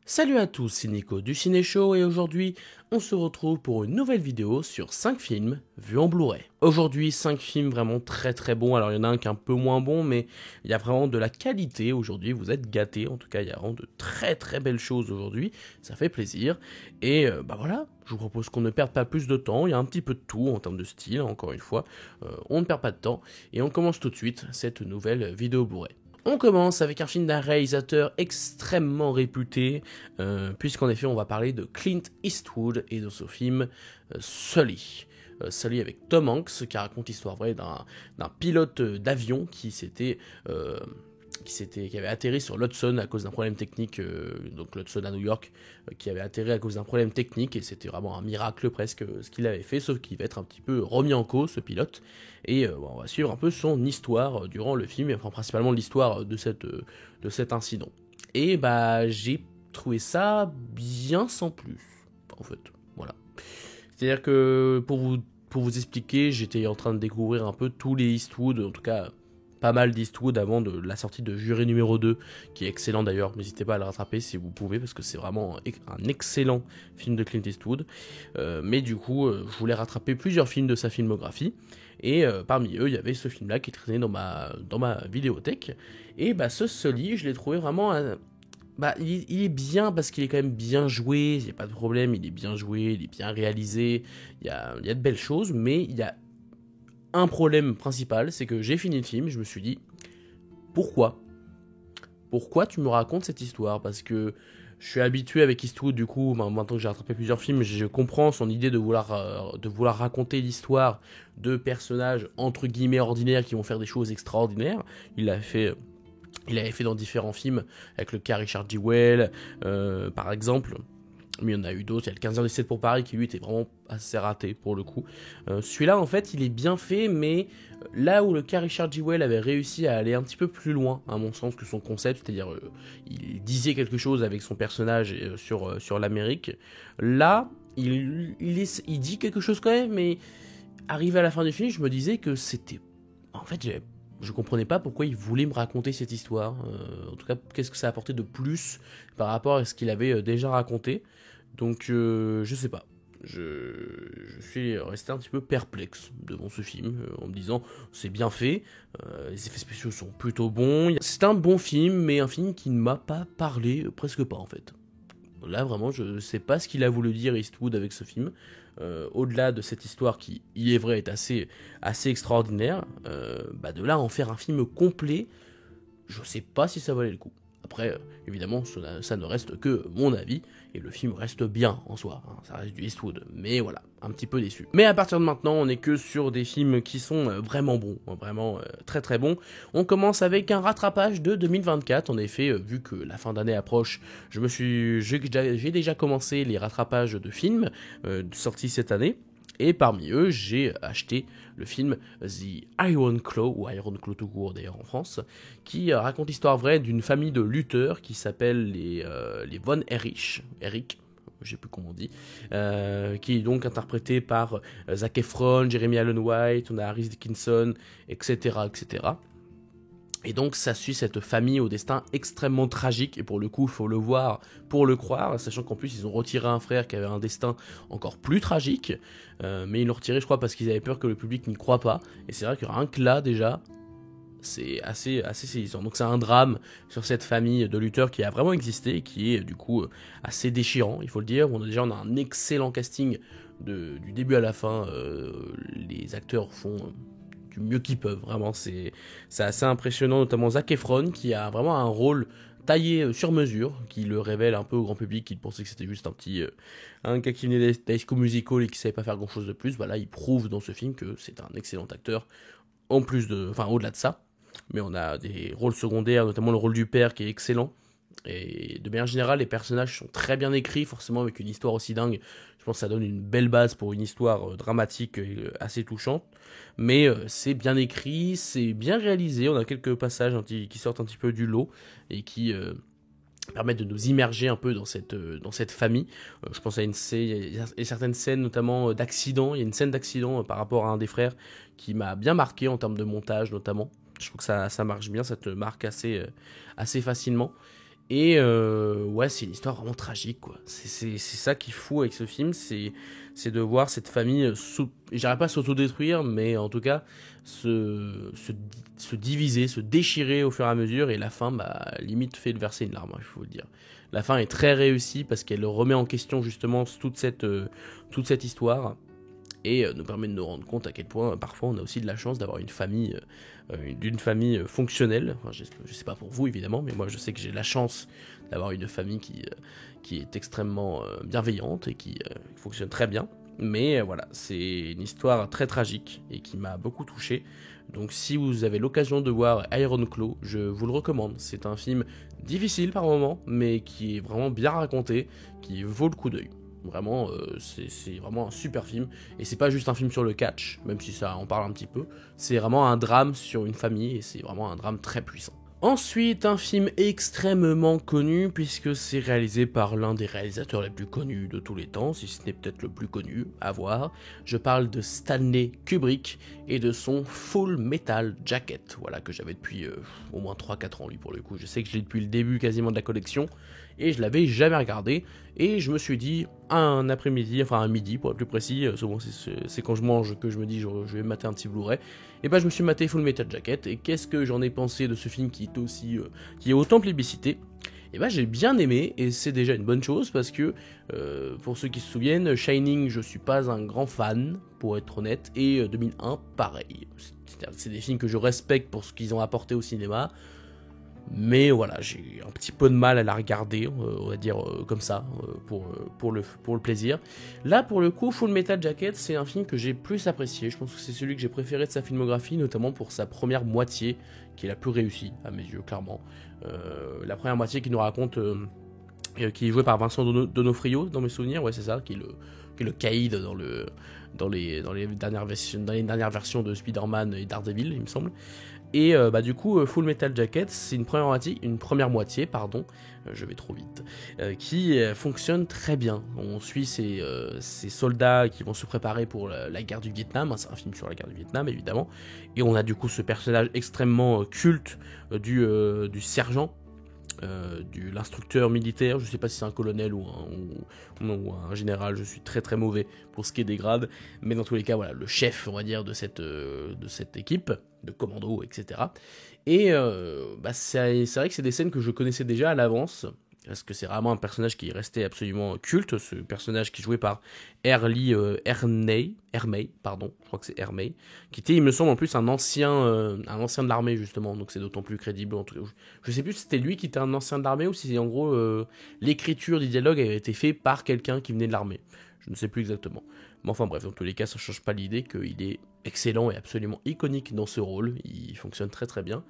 Salut à tous, c'est Nico du Ciné Show et aujourd'hui on se retrouve pour une nouvelle vidéo sur 5 films vus en Blu-ray. Aujourd'hui 5 films vraiment très bons, alors il y en a un qui est un peu moins bon mais il y a vraiment de la qualité aujourd'hui, vous êtes gâtés, en tout cas il y a vraiment de très belles choses aujourd'hui, ça fait plaisir. Et voilà, je vous propose qu'on ne perde pas plus de temps, il y a un petit peu de tout en termes de style, encore une fois, on ne perd pas de temps et on commence tout de suite cette nouvelle vidéo Blu-ray. On commence avec un film d'un réalisateur extrêmement réputé, puisqu'en effet on va parler de Clint Eastwood et de ce film Sully. Sully avec Tom Hanks, qui raconte l'histoire vraie d'un pilote d'avion qui avait atterri sur l'Hudson à cause d'un problème technique, donc l'Hudson à New York, qui avait atterri à cause d'un problème technique, et c'était vraiment un miracle presque ce qu'il avait fait, sauf qu'il va être un petit peu remis en cause, ce pilote, et on va suivre un peu son histoire durant le film, enfin principalement l'histoire de cet incident. Et j'ai trouvé ça bien sans plus, en fait, voilà. C'est-à-dire que pour vous expliquer, j'étais en train de découvrir un peu tous les Eastwood, en tout cas pas mal d'Eastwood avant de la sortie de Jury numéro 2, qui est excellent d'ailleurs, n'hésitez pas à le rattraper si vous pouvez, parce que c'est vraiment un excellent film de Clint Eastwood, mais du coup, je voulais rattraper plusieurs films de sa filmographie, et parmi eux, il y avait ce film-là qui traînait dans ma vidéothèque, et ce Sully, je l'ai trouvé vraiment... il est bien parce qu'il est quand même bien joué, il n'y a pas de problème, il est bien joué, il est bien réalisé, il y a de belles choses, mais il y a un problème principal, c'est que j'ai fini le film, je me suis dit, pourquoi tu me racontes cette histoire? Parce que je suis habitué avec Eastwood, du coup, maintenant que j'ai rattrapé plusieurs films, je comprends son idée de vouloir raconter l'histoire de personnages entre guillemets ordinaires qui vont faire des choses extraordinaires. Il avait fait dans différents films, avec le cas Richard Jewell, par exemple. Mais il y en a eu d'autres, il y a le 15 heures 17 pour Paris qui lui était vraiment assez raté pour le coup. Celui-là en fait il est bien fait, mais là où le cas Richard Jewell avait réussi à aller un petit peu plus loin à mon sens que son concept, c'est-à-dire il disait quelque chose avec son personnage sur l'Amérique, là il dit quelque chose quand même, mais arrivé à la fin du film je me disais que c'était... En fait je comprenais pas pourquoi il voulait me raconter cette histoire. En tout cas, qu'est-ce que ça apportait de plus par rapport à ce qu'il avait déjà raconté. Donc, je sais pas. Je suis resté un petit peu perplexe devant ce film, en me disant c'est bien fait, les effets spéciaux sont plutôt bons. C'est un bon film, mais un film qui ne m'a pas parlé, presque pas en fait. Là, vraiment, je sais pas ce qu'il a voulu dire Eastwood avec ce film. Au-delà de cette histoire qui, il est vrai, est assez extraordinaire, de là à en faire un film complet, je sais pas si ça valait le coup. Après, évidemment, ça ne reste que mon avis, et le film reste bien en soi, hein, ça reste du Eastwood, mais voilà, un petit peu déçu. Mais à partir de maintenant, on n'est que sur des films qui sont vraiment bons, vraiment très bons. On commence avec un rattrapage de 2024, en effet, vu que la fin d'année approche, j'ai déjà commencé les rattrapages de films sortis cette année. Et parmi eux, j'ai acheté le film The Iron Claw, ou Iron Claw tout court d'ailleurs en France, qui raconte l'histoire vraie d'une famille de lutteurs qui s'appellent les Von Erich, je sais plus comment on dit, qui est donc interprété par Zac Efron, Jeremy Allen White, on a Harris Dickinson, etc. Et donc ça suit cette famille au destin extrêmement tragique, et pour le coup il faut le voir pour le croire, sachant qu'en plus ils ont retiré un frère qui avait un destin encore plus tragique, mais ils l'ont retiré je crois parce qu'ils avaient peur que le public n'y croit pas, et c'est vrai que rien que là déjà, c'est assez saisissant. Donc c'est un drame sur cette famille de lutteurs qui a vraiment existé, et qui est du coup assez déchirant, il faut le dire. On a un excellent casting du début à la fin, les acteurs font... du mieux qu'ils peuvent, vraiment c'est assez impressionnant, notamment Zac Efron qui a vraiment un rôle taillé sur mesure, qui le révèle un peu au grand public, qui pensait que c'était juste un gars qui venait d'High School Musical et qui savait pas faire grand chose de plus. Là il prouve dans ce film que c'est un excellent acteur, au-delà de ça, mais on a des rôles secondaires, notamment le rôle du père qui est excellent. Et de manière générale, les personnages sont très bien écrits, forcément avec une histoire aussi dingue. Je pense que ça donne une belle base pour une histoire dramatique assez touchante. Mais c'est bien écrit, c'est bien réalisé. On a quelques passages qui sortent un petit peu du lot et qui permettent de nous immerger un peu dans cette famille. Je pense à il y a certaines scènes, notamment d'accident. Il y a une scène d'accident par rapport à un des frères qui m'a bien marqué en termes de montage, notamment. Je trouve que ça marche bien, ça te marque assez facilement. Et ouais, c'est une histoire vraiment tragique, quoi. C'est ça qui est fou avec ce film, c'est de voir cette famille, j'arrive pas à s'autodétruire, mais en tout cas, se diviser, se déchirer au fur et à mesure, et la fin, bah, limite fait de verser une larme, hein, il faut le dire. La fin est très réussie parce qu'elle remet en question justement toute cette histoire et nous permet de nous rendre compte à quel point parfois on a aussi de la chance d'avoir une famille, d'une famille fonctionnelle. Enfin, je sais pas pour vous évidemment, mais moi je sais que j'ai la chance d'avoir une famille qui est extrêmement bienveillante et qui fonctionne très bien. Mais voilà, c'est une histoire très tragique et qui m'a beaucoup touché. Donc si vous avez l'occasion de voir Iron Claw, je vous le recommande. C'est un film difficile par moments, mais qui est vraiment bien raconté, qui vaut le coup d'œil. Vraiment, c'est vraiment un super film. Et c'est pas juste un film sur le catch, même si ça en parle un petit peu. C'est vraiment un drame sur une famille et c'est vraiment un drame très puissant. Ensuite, un film extrêmement connu puisque c'est réalisé par l'un des réalisateurs les plus connus de tous les temps, si ce n'est peut-être le plus connu à voir. Je parle de Stanley Kubrick et de son Full Metal Jacket, voilà, que j'avais depuis au moins 3-4 ans lui pour le coup. Je sais que je l'ai depuis le début quasiment de la collection et je l'avais jamais regardé et je me suis dit un après-midi, enfin un midi pour être plus précis, c'est quand je mange que je me dis je vais mater un petit Blu-ray. Et bah je me suis maté Full Metal Jacket et qu'est-ce que j'en ai pensé de ce film qui est aussi qui est autant plébiscité. Et bah j'ai bien aimé et c'est déjà une bonne chose parce que pour ceux qui se souviennent, Shining je suis pas un grand fan pour être honnête et 2001 pareil. C'est des films que je respecte pour ce qu'ils ont apporté au cinéma. Mais voilà, j'ai un petit peu de mal à la regarder, on va dire comme ça, pour le plaisir. Là, pour le coup, Full Metal Jacket, c'est un film que j'ai plus apprécié. Je pense que c'est celui que j'ai préféré de sa filmographie, notamment pour sa première moitié, qui est la plus réussie, à mes yeux, clairement. La première moitié qui nous raconte, qui est jouée par Vincent Donofrio, dans mes souvenirs, ouais, c'est ça, qui est le caïd dans les dernières versions de Spider-Man et Daredevil, il me semble. Et bah du coup, Full Metal Jacket, c'est une première moitié, je vais trop vite, qui fonctionne très bien. On suit ces soldats qui vont se préparer pour la guerre du Vietnam, hein, c'est un film sur la guerre du Vietnam évidemment, et on a du coup ce personnage extrêmement culte du sergent, l'instructeur militaire, je sais pas si c'est un colonel ou un général, je suis très très mauvais pour ce qui est des grades, mais dans tous les cas, voilà, le chef, on va dire, de cette équipe, de commando, etc. Et bah, c'est vrai que c'est des scènes que je connaissais déjà à l'avance, parce que c'est vraiment un personnage qui est resté absolument culte, ce personnage qui est joué par Ermey, pardon, je crois que c'est Ermey, qui était, il me semble, en plus un ancien de l'armée, justement, donc c'est d'autant plus crédible. Je sais plus si c'était lui qui était un ancien de l'armée ou si, en gros, l'écriture du dialogue avait été fait par quelqu'un qui venait de l'armée. Je ne sais plus exactement. Mais enfin bref, dans tous les cas, ça change pas l'idée qu'il est excellent et absolument iconique dans ce rôle, il fonctionne très très bien.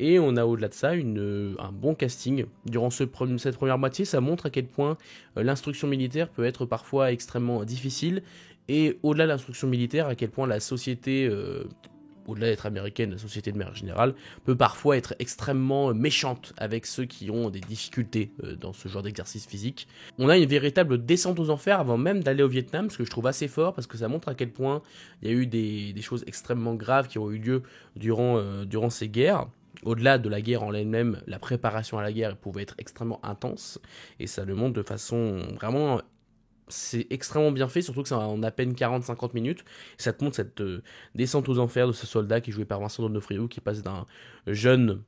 Et on a au-delà de ça un bon casting. Durant cette première moitié, ça montre à quel point l'instruction militaire peut être parfois extrêmement difficile. Et au-delà de l'instruction militaire, à quel point la société, au-delà d'être américaine, la société de manière générale, peut parfois être extrêmement méchante avec ceux qui ont des difficultés dans ce genre d'exercice physique. On a une véritable descente aux enfers avant même d'aller au Vietnam, ce que je trouve assez fort, parce que ça montre à quel point il y a eu des choses extrêmement graves qui ont eu lieu durant ces guerres. Au-delà de la guerre en elle-même, la préparation à la guerre pouvait être extrêmement intense, et ça le montre de façon vraiment... C'est extrêmement bien fait, surtout que c'est en à peine 40-50 minutes. Et ça te montre cette descente aux enfers de ce soldat qui est joué par Vincent D'Onofrio, qui passe d'un jeune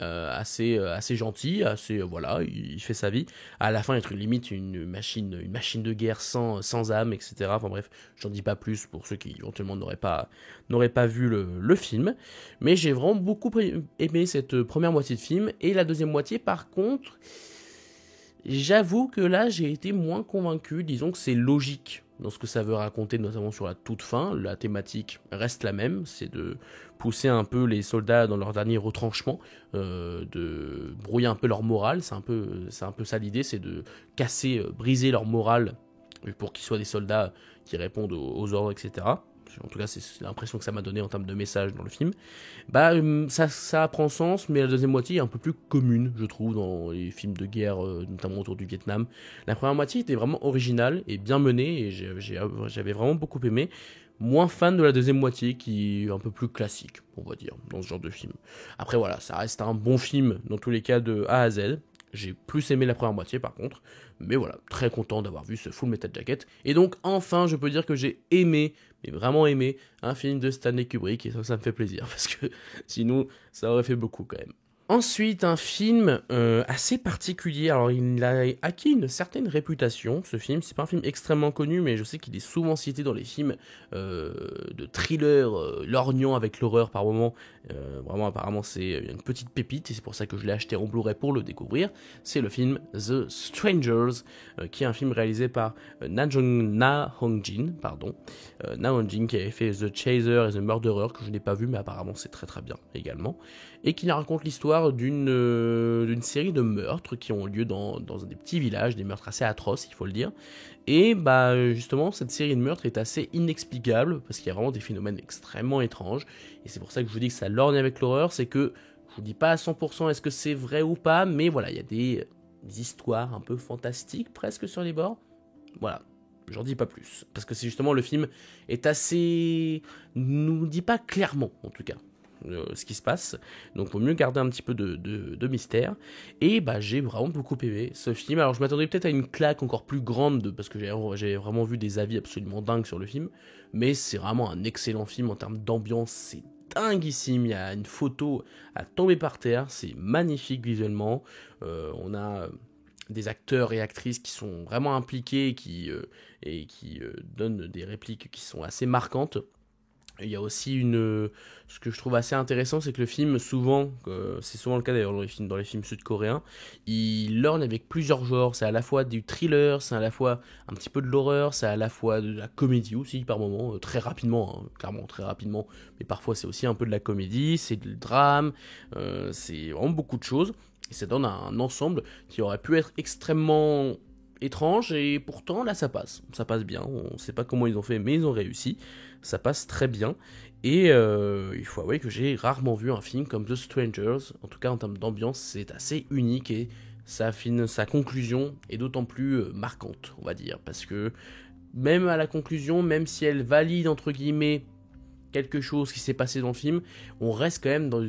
assez gentil, voilà, il fait sa vie, à la fin être limite une machine de guerre sans âme, etc. Enfin bref, j'en dis pas plus pour ceux qui éventuellement n'auraient pas vu le film, mais j'ai vraiment beaucoup aimé cette première moitié de film, et la deuxième moitié par contre, j'avoue que là j'ai été moins convaincu. Disons que c'est logique dans ce que ça veut raconter, notamment sur la toute fin. La thématique reste la même, c'est de pousser un peu les soldats dans leur dernier retranchement, de brouiller un peu leur morale. C'est un peu ça l'idée, c'est de casser, briser leur morale pour qu'ils soient des soldats qui répondent aux ordres, etc. En tout cas, c'est l'impression que ça m'a donné en termes de message dans le film. Bah, ça prend sens, mais la deuxième moitié est un peu plus commune, je trouve, dans les films de guerre, notamment autour du Vietnam. La première moitié était vraiment originale et bien menée, et j'avais vraiment beaucoup aimé. Moins fan de la deuxième moitié, qui est un peu plus classique, on va dire, dans ce genre de film. Après, voilà, ça reste un bon film, dans tous les cas, de A à Z. J'ai plus aimé la première moitié par contre, mais voilà, très content d'avoir vu ce Full Metal Jacket. Et donc enfin, je peux dire que j'ai aimé, mais vraiment aimé, un film de Stanley Kubrick, et ça me fait plaisir, parce que sinon, ça aurait fait beaucoup quand même. Ensuite, un film assez particulier. Alors, il a acquis une certaine réputation, ce film. C'est pas un film extrêmement connu, mais je sais qu'il est souvent cité dans les films de thriller lorgnant avec l'horreur par moment. Vraiment, apparemment, c'est une petite pépite, et c'est pour ça que je l'ai acheté en Blu-ray pour le découvrir. C'est le film The Strangers, qui est un film réalisé par Na Hong-jin, Na Hong-jin, qui avait fait The Chaser et The Murderer, que je n'ai pas vu, mais apparemment c'est très très bien également, et qui raconte l'histoire d'une série de meurtres qui ont lieu dans des petits villages, des meurtres assez atroces, il faut le dire. Et bah justement, cette série de meurtres est assez inexplicable, parce qu'il y a vraiment des phénomènes extrêmement étranges, et c'est pour ça que je vous dis que ça lorgne avec l'horreur, c'est que je vous dis pas à 100% est-ce que c'est vrai ou pas, mais voilà, il y a des histoires un peu fantastiques presque sur les bords. Voilà, j'en dis pas plus, parce que c'est justement le film est assez... nous dit pas clairement, en tout cas, ce qui se passe, donc vaut mieux garder un petit peu de mystère, et bah j'ai vraiment beaucoup aimé ce film. Alors je m'attendais peut-être à une claque encore plus grande, parce que j'ai vraiment vu des avis absolument dingues sur le film, mais c'est vraiment un excellent film en termes d'ambiance, c'est dinguissime, il y a une photo à tomber par terre, c'est magnifique visuellement, on a des acteurs et actrices qui sont vraiment impliqués et qui donnent des répliques qui sont assez marquantes. Il y a aussi ce que je trouve assez intéressant, c'est que le film, souvent, c'est souvent le cas d'ailleurs dans les films sud-coréens, il lorgne avec plusieurs genres. C'est à la fois du thriller, c'est à la fois un petit peu de l'horreur, c'est à la fois de la comédie aussi par moments, très rapidement, hein, clairement très rapidement, mais parfois c'est aussi un peu de la comédie, c'est du drame, c'est vraiment beaucoup de choses. Et ça donne un ensemble qui aurait pu être extrêmement étrange, et pourtant là ça passe bien, on sait pas comment ils ont fait mais ils ont réussi, ça passe très bien, et il faut avouer que j'ai rarement vu un film comme The Strangers, en tout cas en termes d'ambiance c'est assez unique, et sa conclusion est d'autant plus marquante, on va dire, parce que même à la conclusion, même si elle valide entre guillemets quelque chose qui s'est passé dans le film, on reste quand même dans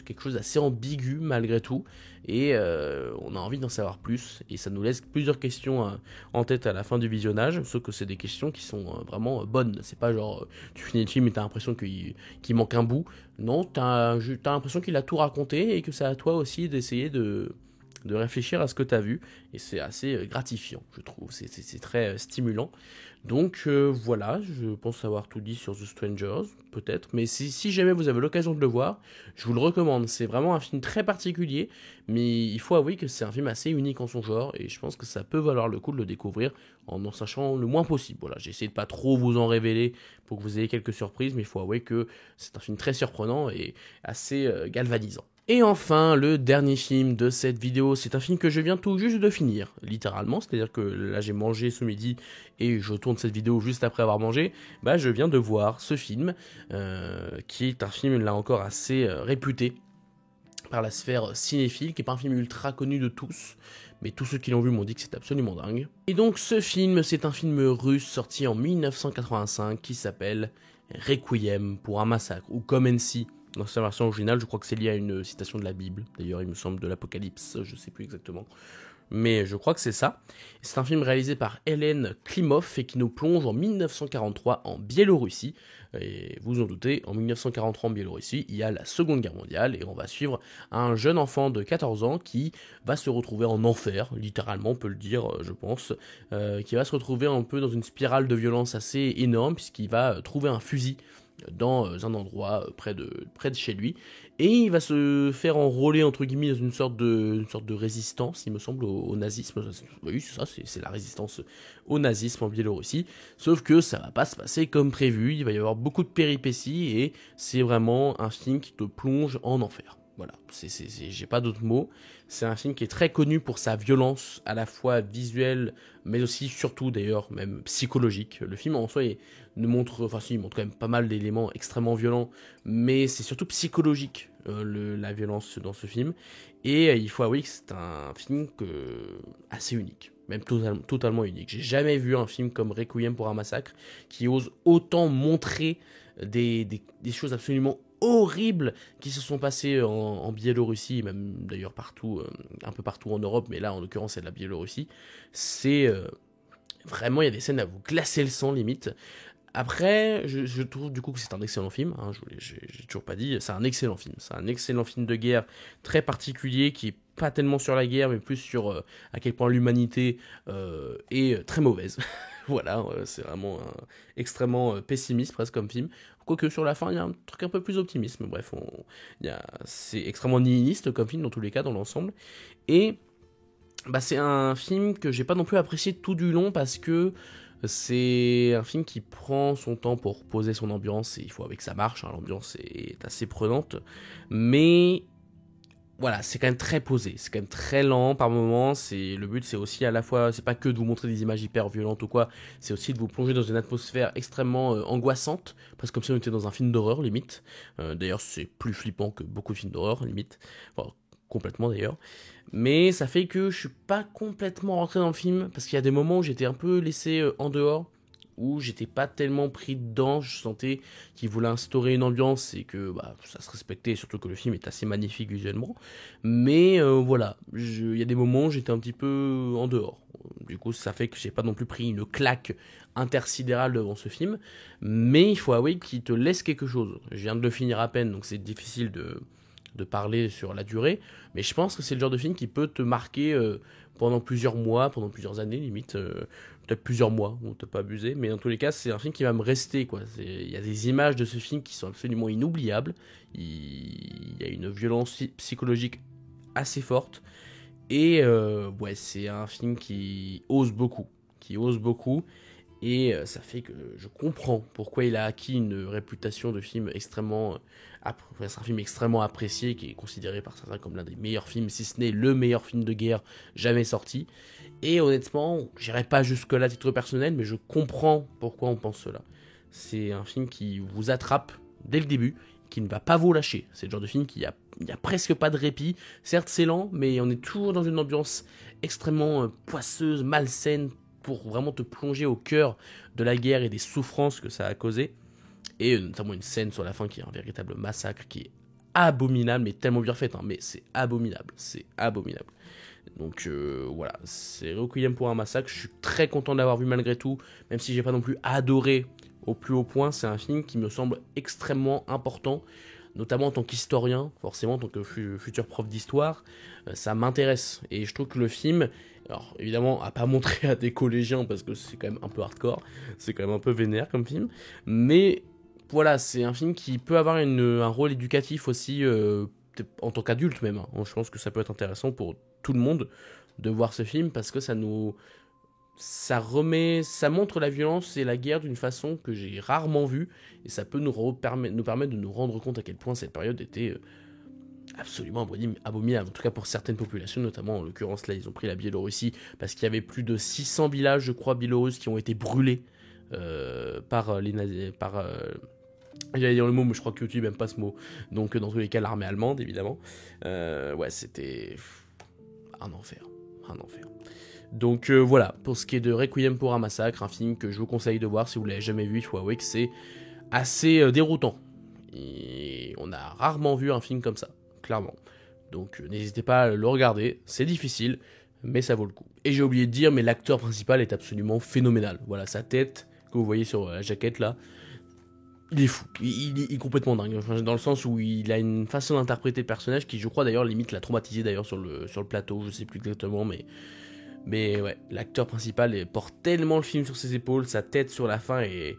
quelque chose d'assez ambigu malgré tout, et on a envie d'en savoir plus, et ça nous laisse plusieurs questions en tête à la fin du visionnage, sauf que c'est des questions qui sont vraiment bonnes, c'est pas genre tu finis le film et t'as l'impression qu'il manque un bout, non, t'as l'impression qu'il a tout raconté, et que c'est à toi aussi d'essayer de réfléchir à ce que tu as vu, et c'est assez gratifiant, je trouve, c'est très stimulant. Donc voilà, je pense avoir tout dit sur The Strangers, peut-être, mais si jamais vous avez l'occasion de le voir, je vous le recommande, c'est vraiment un film très particulier, mais il faut avouer que c'est un film assez unique en son genre, et je pense que ça peut valoir le coup de le découvrir en sachant le moins possible. Voilà, j'ai essayé de pas trop vous en révéler pour que vous ayez quelques surprises, mais il faut avouer que c'est un film très surprenant et assez galvanisant. Et enfin, le dernier film de cette vidéo, c'est un film que je viens tout juste de finir, littéralement, c'est-à-dire que là j'ai mangé ce midi et je tourne cette vidéo juste après avoir mangé, bah je viens de voir ce film, qui est un film là encore assez réputé par la sphère cinéphile, qui n'est pas un film ultra connu de tous, mais tous ceux qui l'ont vu m'ont dit que c'est absolument dingue. Et donc ce film, c'est un film russe sorti en 1985 qui s'appelle Requiem pour un massacre, ou Comency. Dans sa version originale, je crois que c'est lié à une citation de la Bible. D'ailleurs, il me semble de l'Apocalypse, je sais plus exactement. Mais je crois que c'est ça. C'est un film réalisé par Hélène Klimov et qui nous plonge en 1943 en Biélorussie. Et vous en doutez, en 1943 en Biélorussie, il y a la Seconde Guerre mondiale et on va suivre un jeune enfant de 14 ans qui va se retrouver en enfer, littéralement on peut le dire, je pense, qui va se retrouver un peu dans une spirale de violence assez énorme puisqu'il va trouver un fusil dans un endroit près de chez lui, et il va se faire enrôler entre guillemets dans une sorte de résistance, il me semble, au nazisme. Oui, c'est ça, c'est la résistance au nazisme en Biélorussie, sauf que ça va pas se passer comme prévu, il va y avoir beaucoup de péripéties, et c'est vraiment un film qui te plonge en enfer. Voilà, j'ai pas d'autres mots. C'est un film qui est très connu pour sa violence, à la fois visuelle, mais aussi, surtout d'ailleurs, même psychologique. Le film en soi, il montre quand même pas mal d'éléments extrêmement violents, mais c'est surtout psychologique, la violence dans ce film. Et il faut avouer que c'est un film assez unique, même totalement unique. J'ai jamais vu un film comme Requiem pour un massacre qui ose autant montrer des choses absolument horribles qui se sont passées en Biélorussie, même d'ailleurs partout, un peu partout en Europe, mais là en l'occurrence c'est de la Biélorussie, c'est vraiment, il y a des scènes à vous glacer le sang limite. Après, je trouve du coup que c'est un excellent film, hein, j'ai toujours pas dit, c'est un excellent film. C'est un excellent film de guerre très particulier qui est pas tellement sur la guerre, mais plus sur à quel point l'humanité est très mauvaise. Voilà, c'est vraiment extrêmement pessimiste presque comme film. Quoique sur la fin, il y a un truc un peu plus optimiste, mais bref, c'est extrêmement nihiliste comme film dans tous les cas, dans l'ensemble. Et bah, c'est un film que j'ai pas non plus apprécié tout du long parce que c'est un film qui prend son temps pour poser son ambiance et il faut avec ça marche, hein, l'ambiance est assez prenante, mais voilà, c'est quand même très posé, c'est quand même très lent par moments, le but c'est aussi à la fois, c'est pas que de vous montrer des images hyper violentes ou quoi, c'est aussi de vous plonger dans une atmosphère extrêmement angoissante, presque comme si on était dans un film d'horreur limite, d'ailleurs c'est plus flippant que beaucoup de films d'horreur limite, enfin, complètement d'ailleurs, mais ça fait que je suis pas complètement rentré dans le film, parce qu'il y a des moments où j'étais un peu laissé en dehors, où j'étais pas tellement pris dedans, je sentais qu'il voulait instaurer une ambiance et que bah, ça se respectait, surtout que le film est assez magnifique visuellement, mais voilà, il y a des moments où j'étais un petit peu en dehors, du coup ça fait que j'ai pas non plus pris une claque intersidérale devant ce film, mais il faut avouer qu'il te laisse quelque chose, je viens de le finir à peine, donc c'est difficile de parler sur la durée, mais je pense que c'est le genre de film qui peut te marquer pendant plusieurs mois, pendant plusieurs années limite, peut-être plusieurs mois, on ne peut pas abuser, mais dans tous les cas c'est un film qui va me rester, quoi. Il y a des images de ce film qui sont absolument inoubliables, il y a une violence psychologique assez forte, et ouais, c'est un film qui ose beaucoup, et ça fait que je comprends pourquoi il a acquis une réputation de film extrêmement... c'est un film extrêmement apprécié, qui est considéré par certains comme l'un des meilleurs films, si ce n'est le meilleur film de guerre jamais sorti. Et honnêtement, j'irai pas jusque-là à titre personnel, mais je comprends pourquoi on pense cela. C'est un film qui vous attrape dès le début, qui ne va pas vous lâcher. C'est le genre de film qui il y a presque pas de répit. Certes, c'est lent, mais on est toujours dans une ambiance extrêmement poisseuse, malsaine, pour vraiment te plonger au cœur de la guerre et des souffrances que ça a causé. Et notamment une scène sur la fin qui est un véritable massacre, qui est abominable, mais tellement bien faite, hein, mais c'est abominable, Donc voilà, c'est Requiem pour un massacre, je suis très content de l'avoir vu malgré tout, même si j'ai pas non plus adoré au plus haut point, c'est un film qui me semble extrêmement important, notamment en tant qu'historien, forcément en tant que futur prof d'histoire, ça m'intéresse, et je trouve que le film, alors évidemment à pas montrer à des collégiens parce que c'est quand même un peu hardcore, c'est quand même un peu vénère comme film, mais voilà, c'est un film qui peut avoir un rôle éducatif aussi en tant qu'adulte même, hein. Je pense que ça peut être intéressant pour tout le monde de voir ce film parce que ça montre la violence et la guerre d'une façon que j'ai rarement vue, et ça peut nous permettre de nous rendre compte à quel point cette période était absolument abominable, en tout cas pour certaines populations, notamment en l'occurrence là ils ont pris la Biélorussie parce qu'il y avait plus de 600 villages je crois biélorusses qui ont été brûlés par les nazis, j'allais dire le mot mais je crois que YouTube n'aime pas ce mot, donc dans tous les cas l'armée allemande évidemment, ouais c'était un enfer. Donc voilà, pour ce qui est de Requiem pour un massacre, un film que je vous conseille de voir si vous l'avez jamais vu, il faut avouer que c'est assez déroutant. Et on a rarement vu un film comme ça, clairement. Donc n'hésitez pas à le regarder, c'est difficile, mais ça vaut le coup. Et j'ai oublié de dire, mais l'acteur principal est absolument phénoménal. Voilà, sa tête, que vous voyez sur la jaquette là, il est fou, il est complètement dingue, enfin, dans le sens où il a une façon d'interpréter le personnage qui, je crois d'ailleurs, limite l'a traumatisé d'ailleurs sur le plateau, je sais plus exactement, mais ouais, l'acteur principal porte tellement le film sur ses épaules, sa tête sur la fin il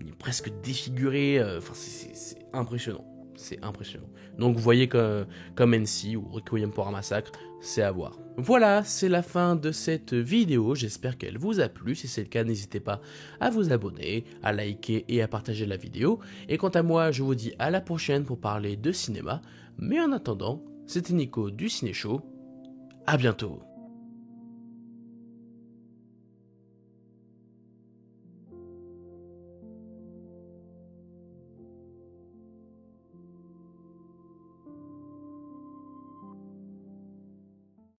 est presque défiguré, enfin c'est impressionnant, c'est impressionnant. Donc vous voyez comme NC ou Requiem pour un massacre, c'est à voir. Voilà, c'est la fin de cette vidéo, j'espère qu'elle vous a plu, si c'est le cas n'hésitez pas à vous abonner, à liker et à partager la vidéo, et quant à moi je vous dis à la prochaine pour parler de cinéma, mais en attendant, c'était Nico du Ciné Show, à bientôt.